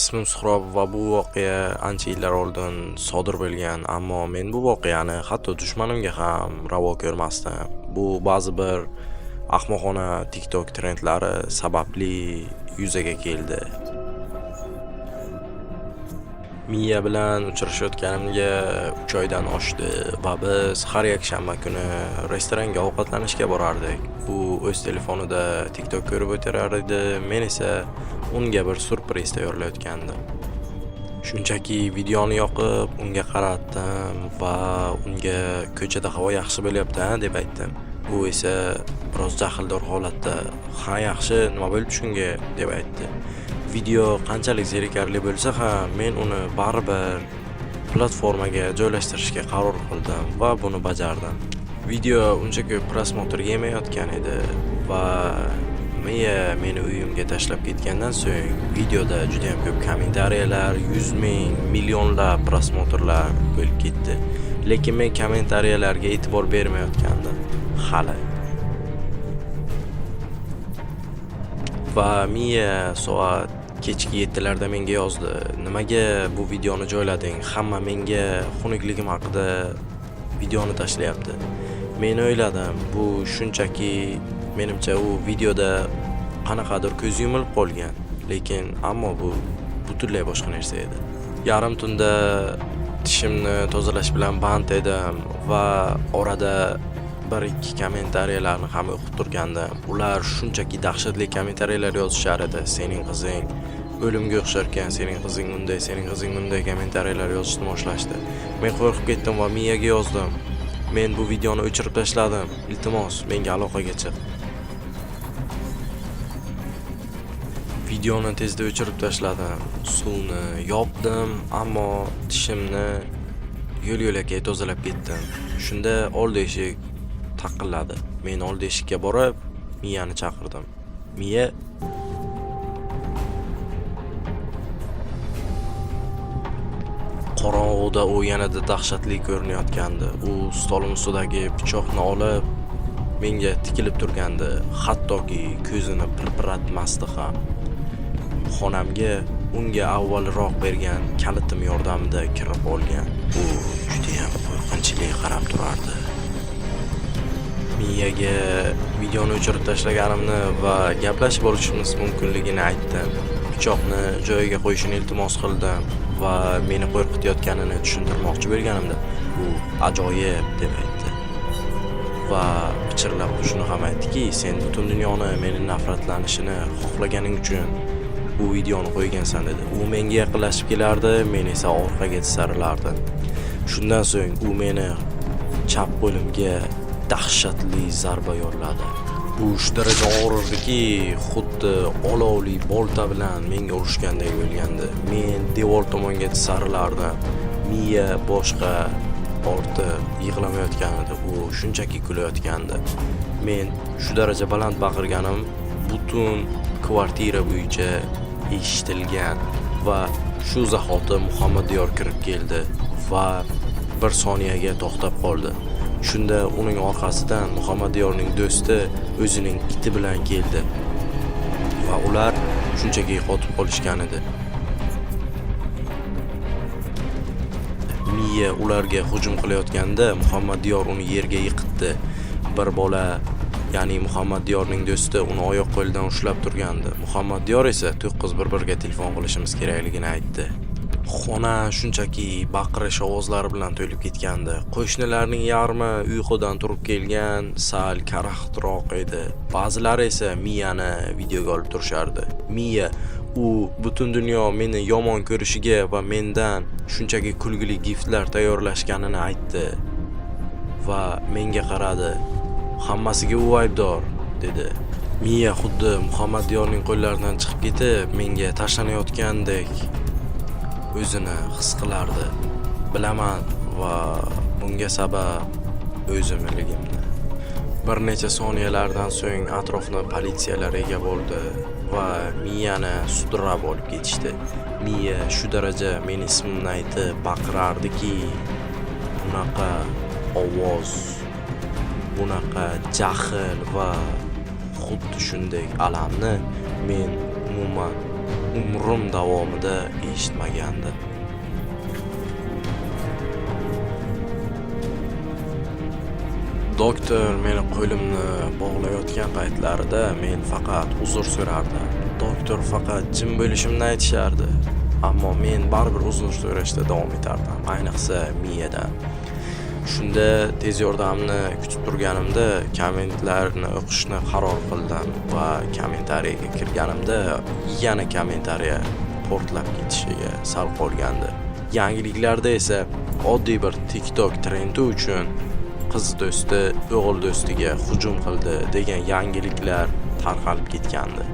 Ismim Suhrob va bu voqea ancha yillar oldin sodir bo'lgan, ammo men bu voqeani hatto dushmanimga ham ravo ko'rmasdim. Bu ba'zi bir ahmoqona TikTok trendlari sababli yuzaga keldi. Miya bilan uchrashayotganimga 3 oydan oshdi va biz har yakshanba kuni restoranga ovqatlanishga borardik. U o'z telefonida TikTok ko'rib o'tirar edi, men esa unga bir surpriz tayyorlayotgandim. Shunchaki videoni yoqib, unga qaratdim va unga ko'chada havo yaxshi bo'lyapti deb aytdim. U esa biroz jahldor holatda "Ha, yaxshi, nima bo'ldi shunga?" deb aytdi. Video qanchalik zerikarli bo'lsa ham, men uni baribir platformaga joylashtirishga qaror qildim va buni bajardim. Video uncha ko'p prosmotr yemayotgan edi va Miya meni uyimga tashlab ketgandan so'ng videoda juda ham ko'p kommentariyalar, 100 ming, millionlab prosmotrlar bo'lib ketdi. Lekin men kommentariyalarga e'tibor bermayotgandim hali. Va Miya soat kechki 7 larda menga yozdi. Nimaga bu videoni joylading? Hamma menga xunukligim haqida videoni tashlayapti. Men o'yladim, bu shunchaki menimcha u videoda qanaqadir ko'z yumilib qolgan, lekin ammo bu butunlay boshqa narsa edi. Yarim tunda tishimni tozalash bilan band edim va orada bir ikki kommentariyalarni ham o'qib turgandim. Ular shunchaki dahshatli kommentariyalar yozishar edi. Sening qizing o'limga o'xsharkan, sening qizing bunday, sening qizing bunday kommentariyalar yozishni boshlashdi. Men qo'rqib ketdim va Miyaga yozdim. Men bu videoni o'chirib tashladim. Iltimos, menga aloqaga chiq. Videoni tezda o'chirib tashladim. Suvni yopdim, ammo tishimni yo'l-yo'lakay tozalab ketdim. Shunda oldi eshik taqilladi. Men oldi eshikka borib, Miyani chaqirdim. Miya, qorong'uda u yanada dahshatli ko'rinayotgandi. U stolim ustidagi pichoqni olib menga tikilib turgandi. Hattoki ko'zini pirpiratmasdi ham. Xonamga unga avvalroq bergan kalitim yordamida kirib olgan. U juda ham qo'rqinchli qarab turardi. Miyaga videoni o'chirib tashlaganimni va gaplashib olishimiz mumkinligini aytdim. Pichoqni joyiga qo'yishini iltimos qildim va meni qo'rqitayotganini tushuntirmoqchi bo'lganimda u ajoyib deb aytdi. Va pichirlab shuni ham aytdiki, sen butun dunyoni meni nafratlanishini xohlaganing uchun bu videoni qo'ygansan dedi. U menga yaqinlashib kelardi, men esa orqaga tisarilardim. Shundan so'ng u meni chap qo'limga dahshatli zarba yo'lladi. Bu shu daraja og'rirdiki, xuddi olovli bolta bilan menga urishgandek bo'lgandi. Men devor tomonga tisarilardim. Miya boshqa ortib yig'lamayotgan edi. U shunchaki kulayotgandi. Men shu daraja baland baqirganim butun kvartira bo'yicha eshitilgan va shu zahoti Muhammadiyor kirib keldi va bir soniyaga to'xtab qoldi. Shunda uning orqasidan Muhammadiyorning do'sti o'zining iti bilan keldi va ular shunchaki qotib qolishgan edi. Miya ularga hujum qilayotganda Muhammadiyor uni yerga yiqitdi. Bir bola, ya'ni Muhammadiyorning do'sti uni oyoq qo'lidan ushlab turgandi. Muhammadiyor esa 911 ga telefon qilishimiz kerakligini aytdi. Xona shunchaki baqirish ovozlari bilan to'lib ketgandi. Qo'shnilarning yarmi uyqudan turib kelgan, sal karaxtroq edi. Ba'zilari esa Miyani videoga olib turishardi. Miya u butun dunyo meni yomon ko'rishiga va mendan shunchaki kulgili giftlar tayyorlashganini aytdi va menga qaradi. Hammasiga u aybdor dedi. Miya xuddi Muhammadiyorning qo'llaridan chiqib ketib, menga tashlanayotgandek o'zini his qilardi. Bilaman va bunga sabab o'zimligimni. Bir necha soniyalardan so'ng atrofni politsiyalar ega bo'ldi va Miyani sudrab olib ketishdi. Miya shu daraja men ismimni aytib baqirardiki, bunaqa ovoz, bunaqa jahl va xuddi shunday alamni men umuman umrim davomida eshitmagandi. Doktor meni qo'limni bog'layotgan paytlarida men faqat uzr so'rardim. Doktor faqat jim bo'lishimni aytishardi, ammo men baribir uzr so'rashda davom etardim, ayniqsa miyadan. Shunda tez yordamni kutib turganimda kommentlarni o'qishni qaror qildim va kommentariyaga kirganimda yana kommentariya portlab ketishiga sal qolgandi. Yangiliklarda esa oddiy bir TikTok trendi uchun qiz do'sti o'g'il do'stiga hujum qildi degan yangiliklar tarqalib ketgandi.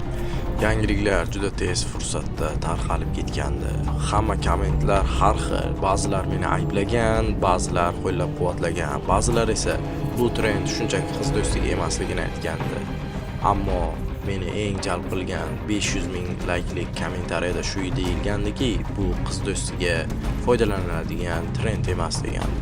Yangiliklar juda tez fursatda tarqalib ketgandi. Hamma kommentlar har xil. Ba'zilar meni ayblagan, ba'zilar qo'llab-quvvatlagan, ba'zilar esa bu trend shunchaki qiz do'stiga emasligini aytgandi. Ammo meni eng jalb qilgan 500 ming layklik kommentariyada shu deyilgandiki, bu qiz do'stiga foydalaniladigan trend emas degan.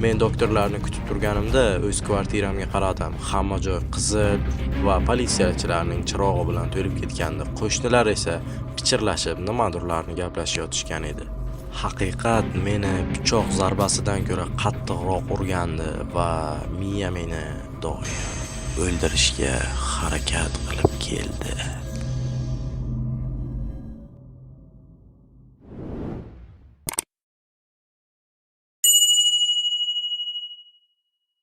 Men doktorlarni kutib turganimda o'z kvartiramga qaradim. Hamma joy qizil va politsiyachilarning chirog'i bilan to'lib ketgandi. Qo'shnilar esa pichirlashib nimadirlarni gaplashayotishgan edi. Haqiqat meni pichoq zarbasidan ko'ra qattiqroq urgandi va miya meni doim o'ldirishga harakat qilib keldi.